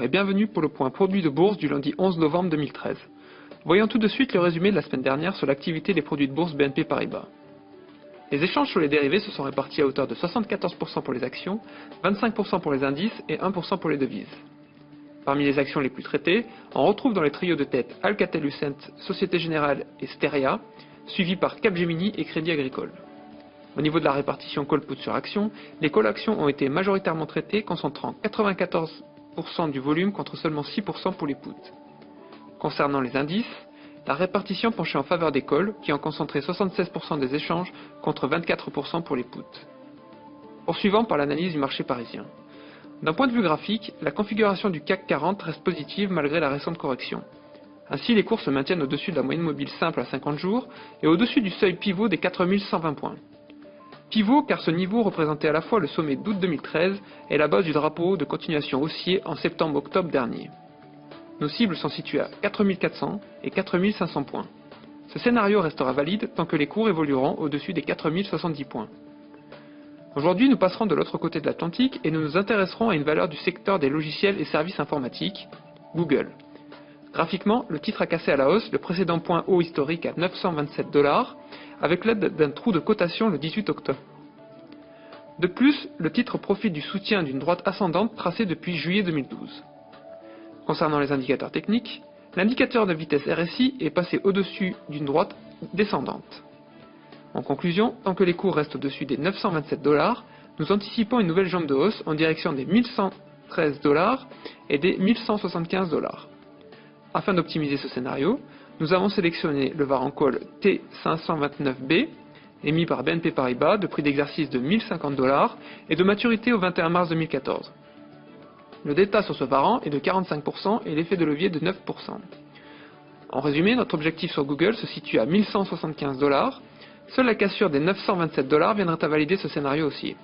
Bonjour et bienvenue pour le point produit de bourse du lundi 11 novembre 2013. Voyons tout de suite le résumé de la semaine dernière sur l'activité des produits de bourse BNP Paribas. Les échanges sur les dérivés se sont répartis à hauteur de 74% pour les actions, 25% pour les indices et 1% pour les devises. Parmi les actions les plus traitées, on retrouve dans les trios de tête Alcatel-Lucent, Société Générale et Steria, suivis par Capgemini et Crédit Agricole. Au niveau de la répartition call-put sur action, les call-actions ont été majoritairement traitées, concentrant 94% du volume contre seulement 6% pour les puts. Concernant les indices, la répartition penchait en faveur des calls, qui ont concentré 76% des échanges contre 24% pour les puts. Poursuivant par l'analyse du marché parisien. D'un point de vue graphique, la configuration du CAC 40 reste positive malgré la récente correction. Ainsi, les cours se maintiennent au-dessus de la moyenne mobile simple à 50 jours et au-dessus du seuil pivot des 4120 points. Pivot car ce niveau représentait à la fois le sommet d'août 2013 et la base du drapeau de continuation haussier en septembre-octobre dernier. Nos cibles sont situées à 4400 et 4500 points. Ce scénario restera valide tant que les cours évolueront au-dessus des 4070 points. Aujourd'hui, nous passerons de l'autre côté de l'Atlantique et nous nous intéresserons à une valeur du secteur des logiciels et services informatiques, Google. Graphiquement, le titre a cassé à la hausse le précédent point haut historique à 927 $, avec l'aide d'un trou de cotation le 18 octobre. De plus, le titre profite du soutien d'une droite ascendante tracée depuis juillet 2012. Concernant les indicateurs techniques, l'indicateur de vitesse RSI est passé au-dessus d'une droite descendante. En conclusion, tant que les cours restent au-dessus des 927 $, nous anticipons une nouvelle jambe de hausse en direction des 1113 $ et des 1175 $. Afin d'optimiser ce scénario, nous avons sélectionné le Varan Call T529B, émis par BNP Paribas, de prix d'exercice de 1050 $ et de maturité au 21 mars 2014. Le delta sur ce Varan est de 45% et l'effet de levier de 9%. En résumé, notre objectif sur Google se situe à 1175 $. Seule la cassure des 927 $ viendrait à valider ce scénario haussier.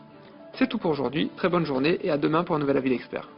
C'est tout pour aujourd'hui, très bonne journée et à demain pour un nouvel avis d'expert.